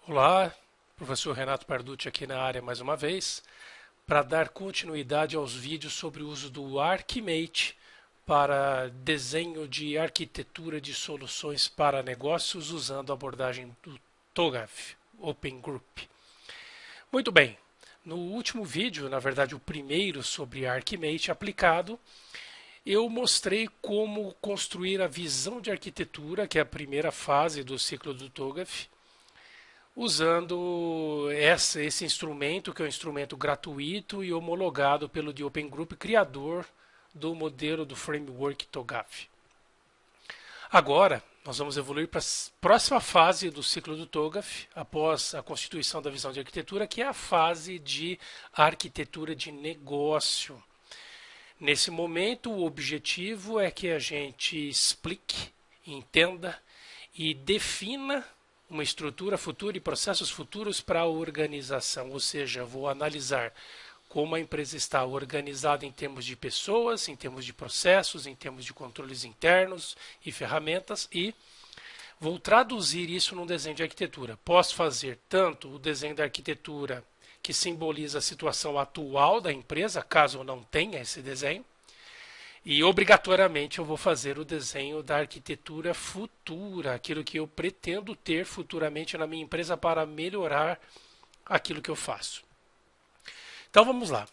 Olá, professor Renato Parducci aqui na área mais uma vez, para dar continuidade aos vídeos sobre o uso do Archimate para desenho de arquitetura de soluções para negócios usando a abordagem do TOGAF, Open Group. Muito bem, no último vídeo, na verdade o primeiro sobre Archimate aplicado, eu mostrei como construir a visão de arquitetura, que é a primeira fase do ciclo do TOGAF, usando esse instrumento, que é um instrumento gratuito e homologado pelo The Open Group, criador do modelo do framework TOGAF. Agora, nós vamos evoluir para a próxima fase do ciclo do TOGAF, após a constituição da visão de arquitetura, que é a fase de arquitetura de negócio. Nesse momento, o objetivo é que a gente explique, entenda e defina uma estrutura futura e processos futuros para a organização, ou seja, vou analisar como a empresa está organizada em termos de pessoas, em termos de processos, em termos de controles internos e ferramentas e vou traduzir isso num desenho de arquitetura. Posso fazer tanto o desenho da arquitetura que simboliza a situação atual da empresa, caso eu não tenha esse desenho, e obrigatoriamente eu vou fazer o desenho da arquitetura futura, aquilo que eu pretendo ter futuramente na minha empresa para melhorar aquilo que eu faço. Então vamos lá.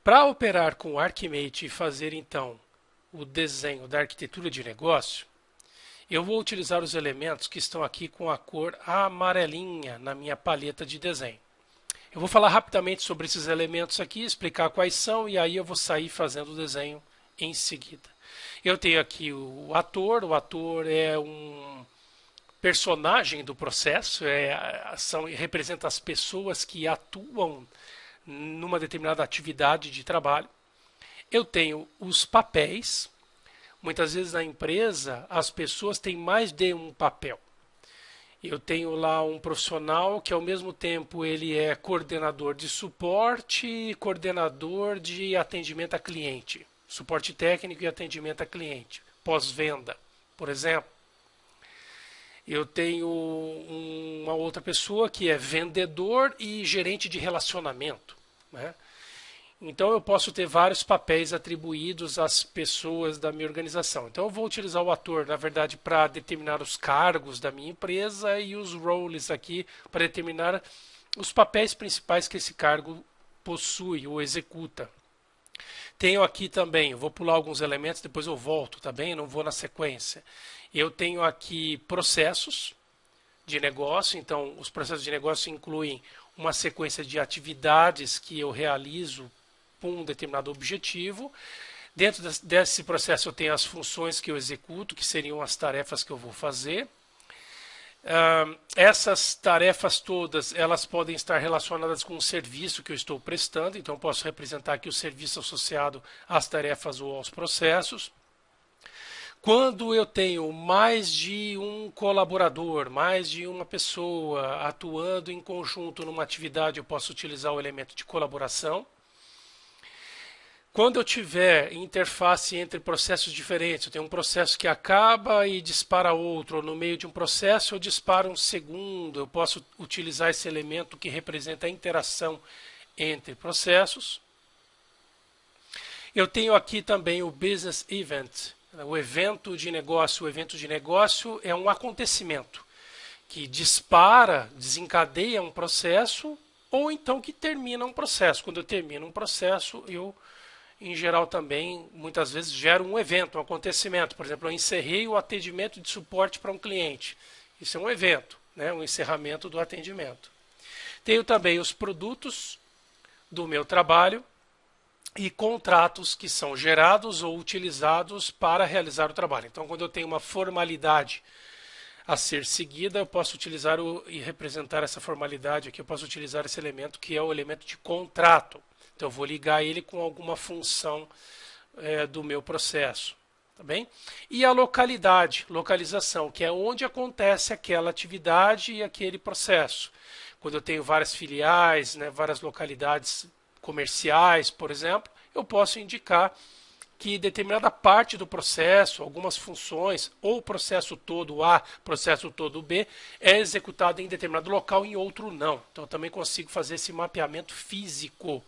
Para operar com o Archimate e fazer então o desenho da arquitetura de negócio, eu vou utilizar os elementos que estão aqui com a cor amarelinha na minha paleta de desenho. Eu vou falar rapidamente sobre esses elementos aqui, explicar quais são e aí eu vou sair fazendo o desenho em seguida. Eu tenho aqui o ator é um personagem do processo, representa as pessoas que atuam numa determinada atividade de trabalho. Eu tenho os papéis, muitas vezes na empresa as pessoas têm mais de um papel. Eu tenho lá um profissional que ao mesmo tempo ele é coordenador de suporte e coordenador de atendimento a cliente. Suporte técnico e atendimento a cliente. Pós-venda, por exemplo. Eu tenho uma outra pessoa que é vendedor e gerente de relacionamento, né? Então eu posso ter vários papéis atribuídos às pessoas da minha organização. Então eu vou utilizar o ator, na verdade, para determinar os cargos da minha empresa e os roles aqui para determinar os papéis principais que esse cargo possui ou executa. Tenho aqui também, vou pular alguns elementos, depois eu volto, tá bem? Eu não vou na sequência. Eu tenho aqui processos de negócio, então os processos de negócio incluem uma sequência de atividades que eu realizo com um determinado objetivo. Dentro desse processo eu tenho as funções que eu executo, que seriam as tarefas que eu vou fazer. Essas tarefas todas elas podem estar relacionadas com o serviço que eu estou prestando, então eu posso representar aqui o serviço associado às tarefas ou aos processos. Quando eu tenho mais de um colaborador, mais de uma pessoa atuando em conjunto numa atividade, eu posso utilizar o elemento de colaboração. Quando eu tiver interface entre processos diferentes, eu tenho um processo que acaba e dispara outro, ou no meio de um processo eu disparo um segundo, eu posso utilizar esse elemento que representa a interação entre processos. Eu tenho aqui também o Business Event, o evento de negócio. O evento de negócio é um acontecimento que dispara, desencadeia um processo, ou então que termina um processo. Quando eu termino um processo, eu em geral também, muitas vezes, gera um evento, um acontecimento. Por exemplo, eu encerrei o atendimento de suporte para um cliente. Isso é um evento, né? Um encerramento do atendimento. Tenho também os produtos do meu trabalho e contratos que são gerados ou utilizados para realizar o trabalho. Então, quando eu tenho uma formalidade a ser seguida, eu posso utilizar e representar essa formalidade aqui, eu posso utilizar esse elemento que é o elemento de contrato. Então, eu vou ligar ele com alguma função do meu processo. Tá bem? E a localidade, localização, que é onde acontece aquela atividade e aquele processo. Quando eu tenho várias filiais, né, várias localidades comerciais, por exemplo, eu posso indicar que determinada parte do processo, algumas funções, ou o processo todo A, processo todo B, é executado em determinado local e em outro não. Então eu também consigo fazer esse mapeamento físico.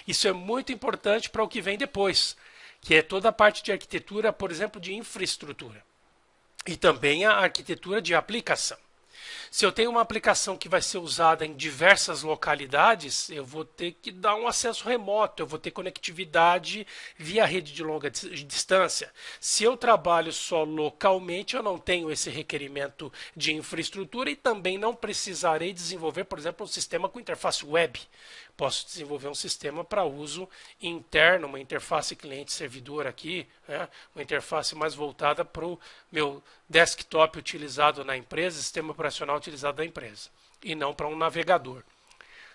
Isso é muito importante para o que vem depois, que é toda a parte de arquitetura, por exemplo, de infraestrutura. E também a arquitetura de aplicação. Se eu tenho uma aplicação que vai ser usada em diversas localidades, eu vou ter que dar um acesso remoto, eu vou ter conectividade via rede de longa distância. Se eu trabalho só localmente, eu não tenho esse requerimento de infraestrutura e também não precisarei desenvolver, por exemplo, um sistema com interface web. Posso desenvolver um sistema para uso interno, uma interface cliente-servidor aqui, né? Uma interface mais voltada para o meu desktop utilizado na empresa, sistema operacional utilizado na empresa, e não para um navegador.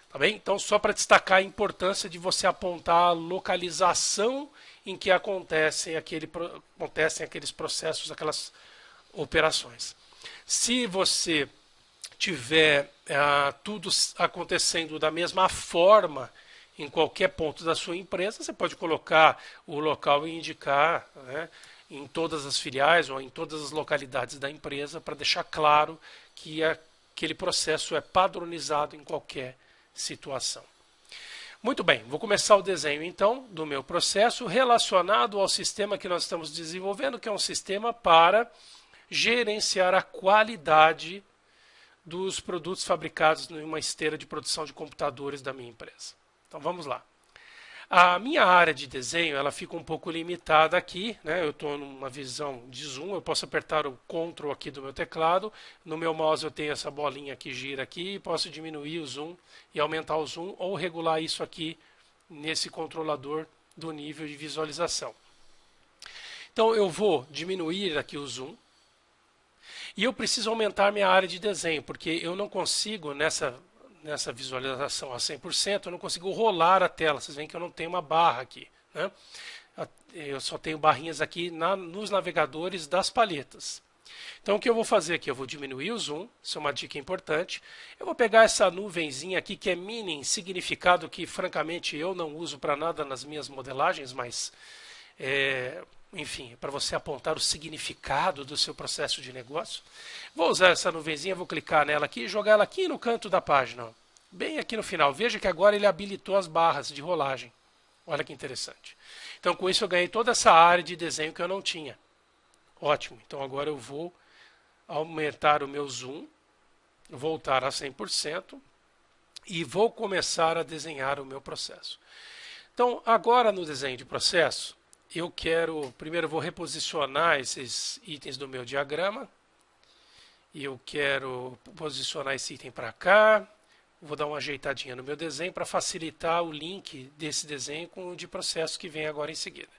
Tá bem? Então, só para destacar a importância de você apontar a localização em que acontecem aqueles processos, aquelas operações. Se você tiver tudo acontecendo da mesma forma em qualquer ponto da sua empresa, você pode colocar o local e indicar, né, em todas as filiais ou em todas as localidades da empresa para deixar claro que aquele processo é padronizado em qualquer situação. Muito bem, vou começar o desenho então do meu processo relacionado ao sistema que nós estamos desenvolvendo, que é um sistema para gerenciar a qualidade dos produtos fabricados em uma esteira de produção de computadores da minha empresa. Então vamos lá. A minha área de desenho ela fica um pouco limitada aqui, né? Eu estou numa visão de zoom, eu posso apertar o Ctrl aqui do meu teclado, no meu mouse eu tenho essa bolinha que gira aqui, posso diminuir o zoom e aumentar o zoom ou regular isso aqui nesse controlador do nível de visualização. Então eu vou diminuir aqui o zoom. E eu preciso aumentar minha área de desenho, porque eu não consigo, nessa visualização a 100%, eu não consigo rolar a tela. Vocês veem que eu não tenho uma barra aqui, né? Eu só tenho barrinhas aqui nos navegadores das palhetas. Então o que eu vou fazer aqui? Eu vou diminuir o zoom, isso é uma dica importante. Eu vou pegar essa nuvenzinha aqui, que é mini, significado que francamente eu não uso para nada nas minhas modelagens, mas enfim, para você apontar o significado do seu processo de negócio. Vou usar essa nuvenzinha, vou clicar nela aqui e jogar ela aqui no canto da página, bem aqui no final. Veja que agora ele habilitou as barras de rolagem. Olha que interessante. Então com isso eu ganhei toda essa área de desenho que eu não tinha. Ótimo, então agora eu vou aumentar o meu zoom, voltar a 100% e vou começar a desenhar o meu processo. Então agora no desenho de processo, eu quero, primeiro vou reposicionar esses itens do meu diagrama. E eu quero posicionar esse item para cá. Vou dar uma ajeitadinha no meu desenho para facilitar o link desse desenho com o de processo que vem agora em seguida.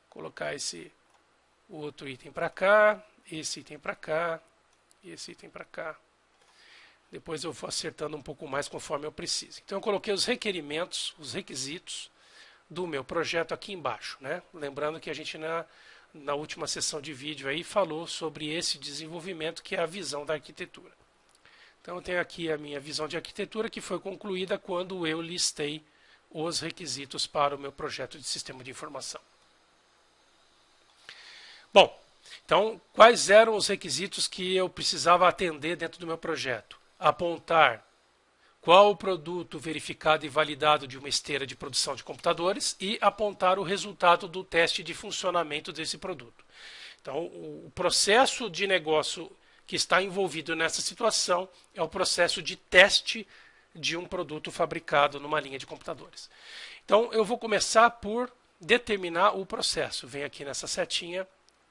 Colocar esse outro item para cá, esse item para cá, esse item para cá. Depois eu vou acertando um pouco mais conforme eu preciso. Então eu coloquei os requerimentos, os requisitos do meu projeto aqui embaixo, né? Lembrando que a gente na última sessão de vídeo aí falou sobre esse desenvolvimento que é a visão da arquitetura. Então eu tenho aqui a minha visão de arquitetura que foi concluída quando eu listei os requisitos para o meu projeto de sistema de informação. Bom, então quais eram os requisitos que eu precisava atender dentro do meu projeto? Apontar qual o produto verificado e validado de uma esteira de produção de computadores e apontar o resultado do teste de funcionamento desse produto. Então, o processo de negócio que está envolvido nessa situação é o processo de teste de um produto fabricado numa linha de computadores. Então, eu vou começar por determinar o processo. Venho aqui nessa setinha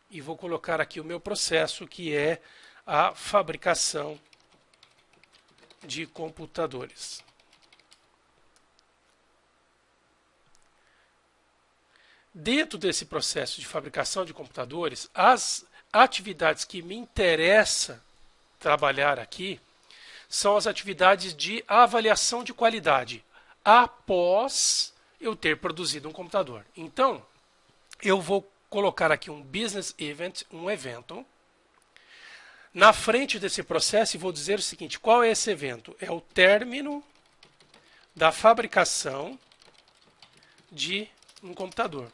e vou colocar aqui o meu processo, que é a fabricação de computadores. Dentro desse processo de fabricação de computadores, as atividades que me interessa trabalhar aqui são as atividades de avaliação de qualidade após eu ter produzido um computador. Então, eu vou colocar aqui um business event, um evento, na frente desse processo e vou dizer o seguinte: qual é esse evento? É o término da fabricação de um computador.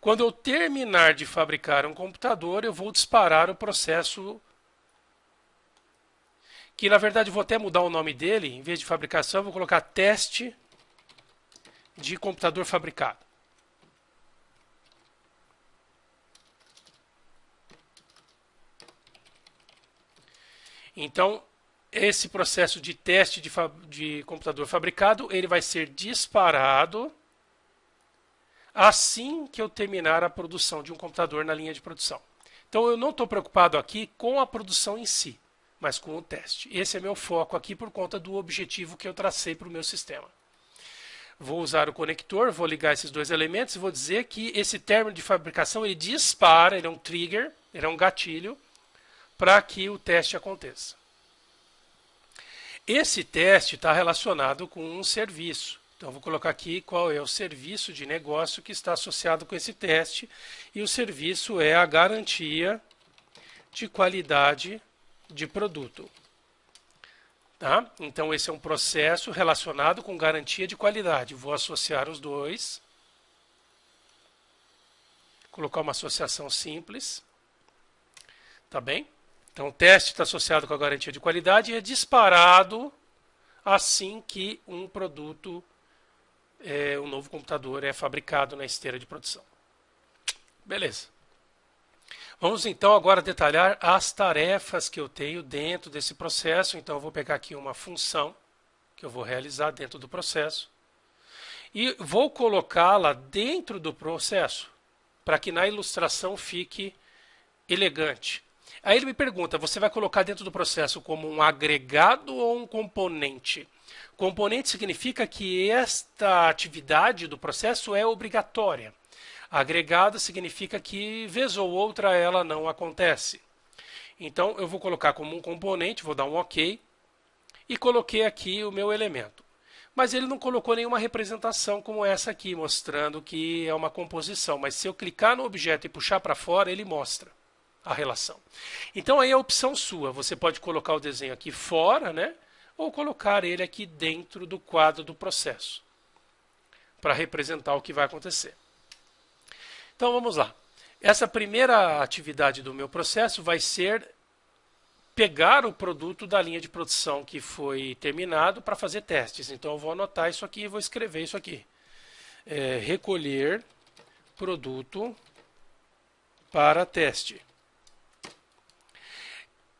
Quando eu terminar de fabricar um computador, eu vou disparar o processo, que na verdade eu vou até mudar o nome dele, em vez de fabricação, eu vou colocar teste de computador fabricado. Então, esse processo de teste de computador fabricado, ele vai ser disparado assim que eu terminar a produção de um computador na linha de produção. Então, eu não estou preocupado aqui com a produção em si, mas com o teste. Esse é meu foco aqui por conta do objetivo que eu tracei para o meu sistema. Vou usar o conector, vou ligar esses dois elementos e vou dizer que esse término de fabricação ele dispara, ele é um trigger, ele é um gatilho para que o teste aconteça. Esse teste está relacionado com um serviço. Então, vou colocar aqui qual é o serviço de negócio que está associado com esse teste. E o serviço é a garantia de qualidade de produto. Tá? Então, esse é um processo relacionado com garantia de qualidade. Vou associar os dois. Colocar uma associação simples. Tá bem? Então, o teste está associado com a garantia de qualidade e é disparado assim que um produto, um novo computador é fabricado na esteira de produção. Beleza. Vamos então agora detalhar as tarefas que eu tenho dentro desse processo. Então, eu vou pegar aqui uma função que eu vou realizar dentro do processo e vou colocá-la dentro do processo para que na ilustração fique elegante. Aí ele me pergunta, você vai colocar dentro do processo como um agregado ou um componente? Componente significa que esta atividade do processo é obrigatória. Agregado significa que, vez ou outra, ela não acontece. Então, eu vou colocar como um componente, vou dar um OK, e coloquei aqui o meu elemento. Mas ele não colocou nenhuma representação como essa aqui, mostrando que é uma composição. Mas se eu clicar no objeto e puxar para fora, ele mostra a relação. Então aí é a opção sua. Você pode colocar o desenho aqui fora, né? Ou colocar ele aqui dentro do quadro do processo, para representar o que vai acontecer. Então vamos lá. Essa primeira atividade do meu processo vai ser pegar o produto da linha de produção que foi terminado para fazer testes. Então eu vou anotar isso aqui e vou escrever isso aqui. Recolher produto para teste.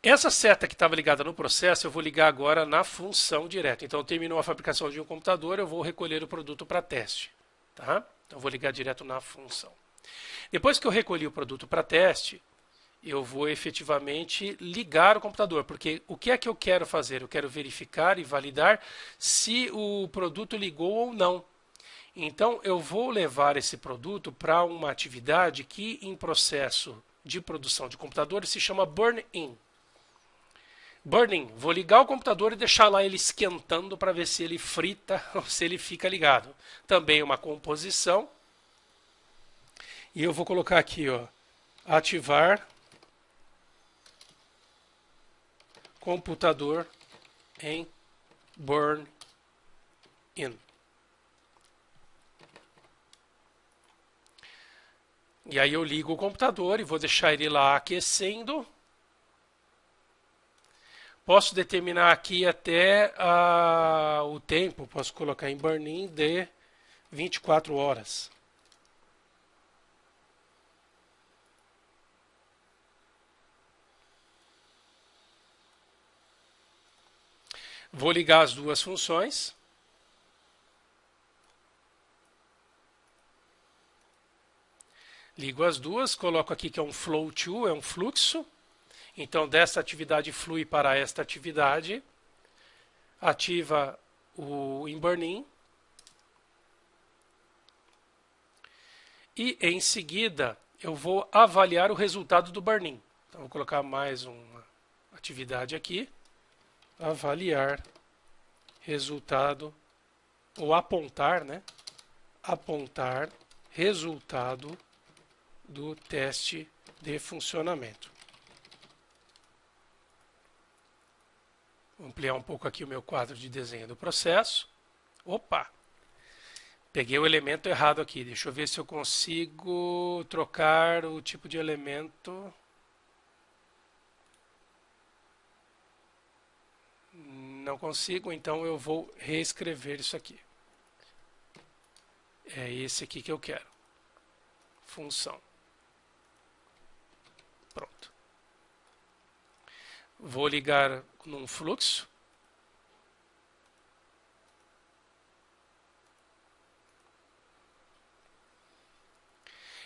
Essa seta que estava ligada no processo, eu vou ligar agora na função direto. Então, terminou a fabricação de um computador, eu vou recolher o produto para teste. Tá? Então, eu vou ligar direto na função. Depois que eu recolhi o produto para teste, eu vou efetivamente ligar o computador. Porque o que é que eu quero fazer? Eu quero verificar e validar se o produto ligou ou não. Então, eu vou levar esse produto para uma atividade que, em processo de produção de computadores, se chama burn-in. Burning, vou ligar o computador e deixar lá ele esquentando para ver se ele frita ou se ele fica ligado. Também uma composição. E eu vou colocar aqui, ó, ativar computador em burn in. E aí eu ligo o computador e vou deixar ele lá aquecendo. Posso determinar aqui até o tempo, posso colocar em burn-in de 24 horas. Vou ligar as duas funções. Ligo as duas, coloco aqui que é um flow to, é um fluxo. Então, desta atividade flui para esta atividade. Ativa o burn-in. E, em seguida, eu vou avaliar o resultado do burn-in. Então, vou colocar mais uma atividade aqui. Avaliar resultado, ou apontar, né? Apontar resultado do teste de funcionamento. Vou ampliar um pouco aqui o meu quadro de desenho do processo. Opa! Peguei o elemento errado aqui. Deixa eu ver se eu consigo trocar o tipo de elemento. Não consigo, então eu vou reescrever isso aqui. É esse aqui que eu quero. Função. Pronto. Vou ligar num fluxo.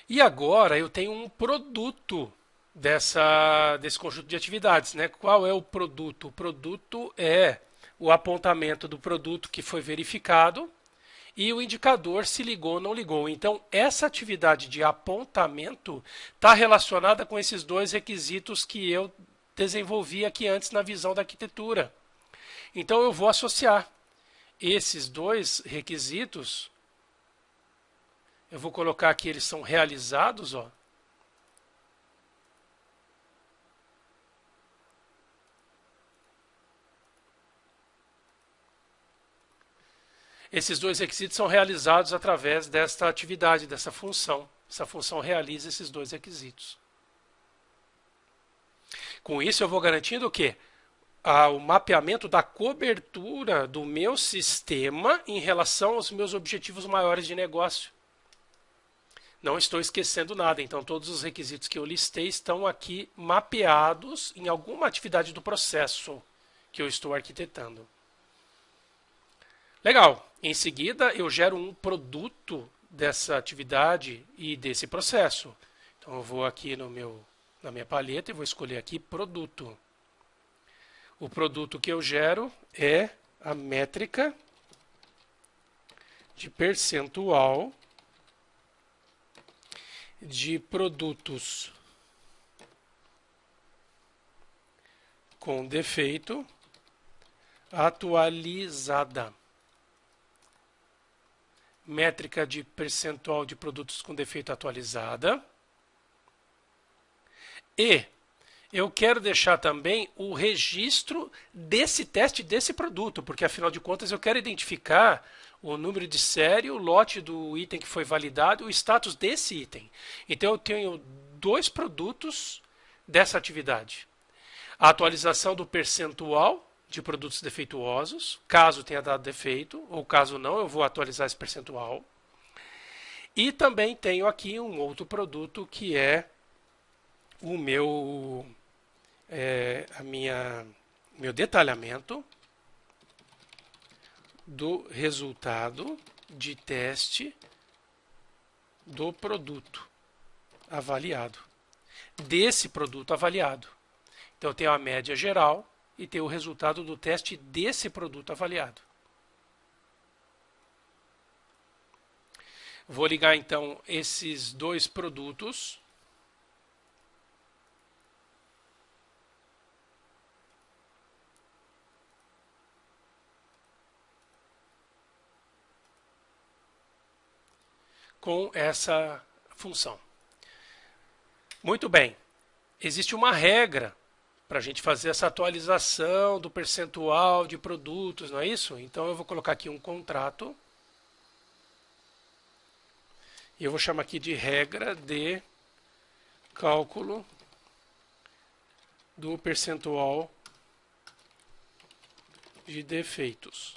E agora eu tenho um produto desse conjunto de atividades, né? Qual é o produto? O produto é o apontamento do produto que foi verificado e o indicador se ligou ou não ligou. Então, essa atividade de apontamento está relacionada com esses dois requisitos que eu desenvolvi aqui antes na visão da arquitetura. Então, eu vou associar esses dois requisitos. Eu vou colocar aqui, eles são realizados, ó. Esses dois requisitos são realizados através desta atividade, dessa função. Essa função realiza esses dois requisitos. Com isso, eu vou garantindo o quê? O mapeamento da cobertura do meu sistema em relação aos meus objetivos maiores de negócio. Não estou esquecendo nada, então todos os requisitos que eu listei estão aqui mapeados em alguma atividade do processo que eu estou arquitetando. Legal. Em seguida, eu gero um produto dessa atividade e desse processo. Então, eu vou aqui na minha paleta e vou escolher aqui produto. O produto que eu gero é a métrica de percentual de produtos com defeito atualizada. Métrica de percentual de produtos com defeito atualizada. E eu quero deixar também o registro desse teste desse produto, porque afinal de contas eu quero identificar o número de série, o lote do item que foi validado, o status desse item. Então eu tenho dois produtos dessa atividade. A atualização do percentual de produtos defeituosos, caso tenha dado defeito, ou caso não, eu vou atualizar esse percentual. E também tenho aqui um outro produto que é o meu meu detalhamento do resultado de teste do produto avaliado, desse produto avaliado. Então eu tenho a média geral e tenho o resultado do teste desse produto avaliado. Vou ligar então esses dois produtos. Com essa função. Muito bem. Existe uma regra para a gente fazer essa atualização do percentual de produtos, não é isso? Então eu vou colocar aqui um contrato. E eu vou chamar aqui de regra de cálculo do percentual de defeitos.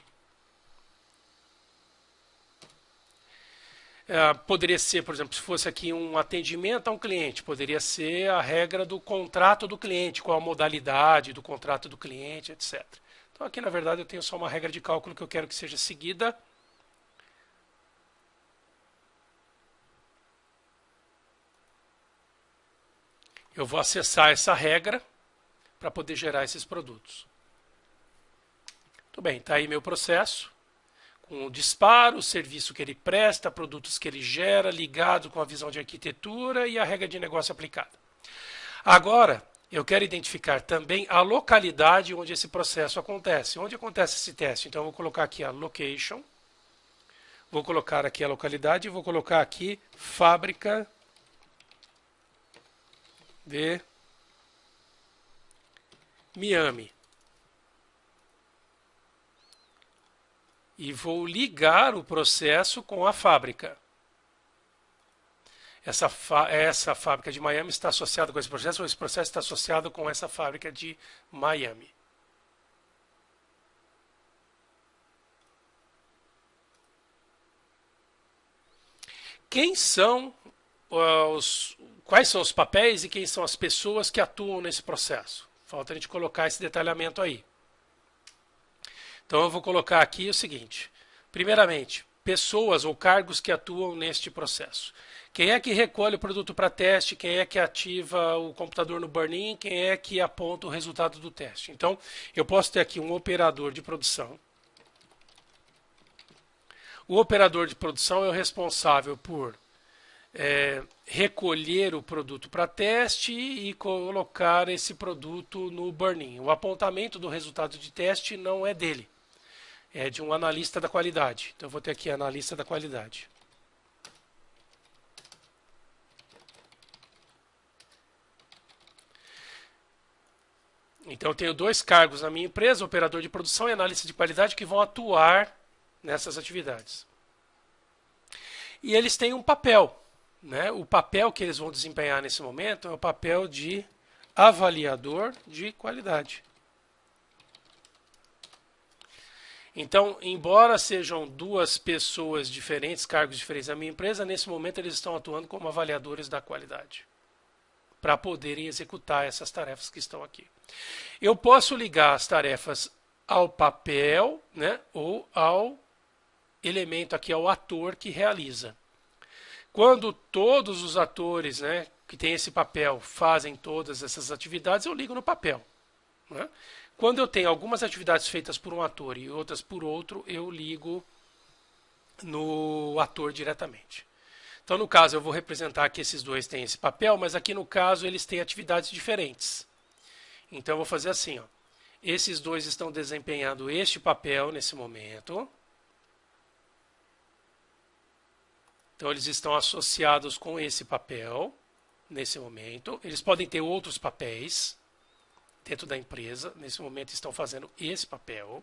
Poderia ser, por exemplo, se fosse aqui um atendimento a um cliente, poderia ser a regra do contrato do cliente, qual a modalidade do contrato do cliente, etc. Então aqui, na verdade, eu tenho só uma regra de cálculo que eu quero que seja seguida. Eu vou acessar essa regra para poder gerar esses produtos. Muito bem, está aí meu processo. Com o disparo, o serviço que ele presta, produtos que ele gera, ligado com a visão de arquitetura e a regra de negócio aplicada. Agora, eu quero identificar também a localidade onde esse processo acontece. Onde acontece esse teste? Então, eu vou colocar aqui a location, vou colocar aqui a localidade e vou colocar aqui fábrica de Miami. e vou ligar o processo com a fábrica. Essa fábrica de Miami está associada com esse processo, ou esse processo está associado com essa fábrica de Miami. Quais são os papéis e quem são as pessoas que atuam nesse processo? Falta a gente colocar esse detalhamento aí. Então eu vou colocar aqui o seguinte. Primeiramente, pessoas ou cargos que atuam neste processo. Quem é que recolhe o produto para teste? Quem é que ativa o computador no burn-in? Quem é que aponta o resultado do teste? Então, eu posso ter aqui um operador de produção. O operador de produção é o responsável por recolher o produto para teste e colocar esse produto no burn-in. O apontamento do resultado de teste não é dele, é de um analista da qualidade. Então, eu vou ter aqui analista da qualidade. Então, eu tenho dois cargos na minha empresa, operador de produção e analista de qualidade, que vão atuar nessas atividades. E eles têm um papel, né? O papel que eles vão desempenhar nesse momento é o papel de avaliador de qualidade. Então, embora sejam duas pessoas diferentes, cargos diferentes na minha empresa, nesse momento eles estão atuando como avaliadores da qualidade, para poderem executar essas tarefas que estão aqui. Eu posso ligar as tarefas ao papel, né, ou ao elemento aqui, ao ator que realiza. Quando todos os atores, né, que têm esse papel fazem todas essas atividades, eu ligo no papel, né? Quando eu tenho algumas atividades feitas por um ator e outras por outro, eu ligo no ator diretamente. Então, no caso, eu vou representar que esses dois têm esse papel, mas aqui no caso eles têm atividades diferentes. Então, eu vou fazer assim, ó. Esses dois estão desempenhando este papel nesse momento. Então, eles estão associados com esse papel nesse momento. Eles podem ter outros papéis dentro da empresa. Nesse momento, estão fazendo esse papel.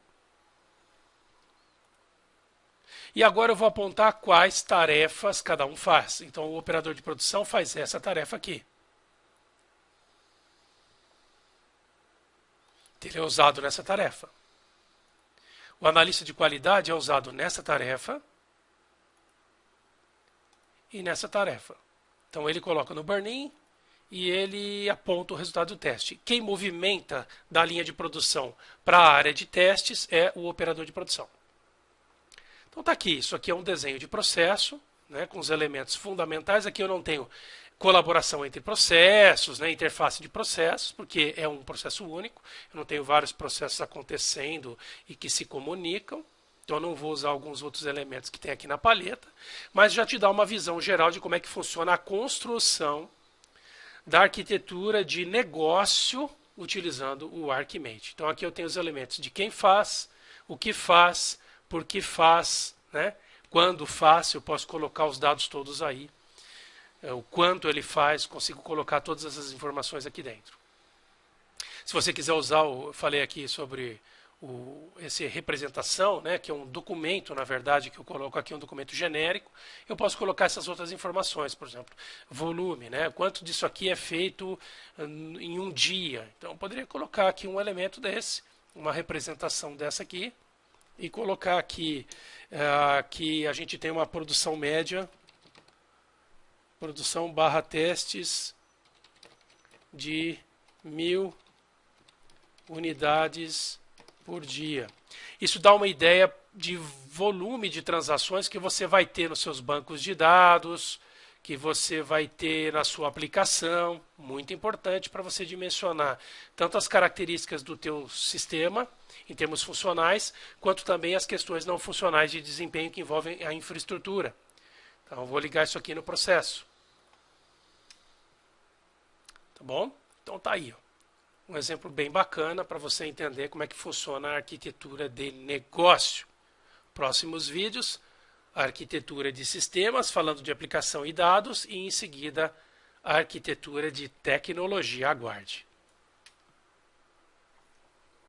E agora eu vou apontar quais tarefas cada um faz. Então, o operador de produção faz essa tarefa aqui. Ele é usado nessa tarefa. O analista de qualidade é usado nessa tarefa e nessa tarefa. Então, ele coloca no burn-in e ele aponta o resultado do teste. Quem movimenta da linha de produção para a área de testes é o operador de produção. Então está aqui, isso aqui é um desenho de processo, né, com os elementos fundamentais. Aqui eu não tenho colaboração entre processos, né, interface de processos, porque é um processo único. Eu não tenho vários processos acontecendo e que se comunicam. Então eu não vou usar alguns outros elementos que tem aqui na paleta, mas já te dá uma visão geral de como é que funciona a construção da arquitetura de negócio utilizando o Archimate. Então aqui eu tenho os elementos de quem faz, o que faz, por que faz, né? Quando faz, eu posso colocar os dados todos aí. O quanto ele faz, consigo colocar todas essas informações aqui dentro. Se você quiser usar, eu falei aqui sobre essa representação, né, que é um documento, na verdade, que eu coloco aqui, um documento genérico, eu posso colocar essas outras informações, por exemplo, volume, né, quanto disso aqui é feito em um dia. Então, eu poderia colocar aqui um elemento desse, uma representação dessa aqui, e colocar aqui que a gente tem uma produção média, produção barra testes de 1000 unidades por dia. Isso dá uma ideia de volume de transações que você vai ter nos seus bancos de dados, que você vai ter na sua aplicação. Muito importante para você dimensionar tanto as características do teu sistema, em termos funcionais, quanto também as questões não funcionais de desempenho que envolvem a infraestrutura. Então, eu vou ligar isso aqui no processo. Tá bom? Então, tá aí, ó. Um exemplo bem bacana para você entender como é que funciona a arquitetura de negócio. Próximos vídeos, a arquitetura de sistemas, falando de aplicação e dados, e em seguida a arquitetura de tecnologia. Aguarde.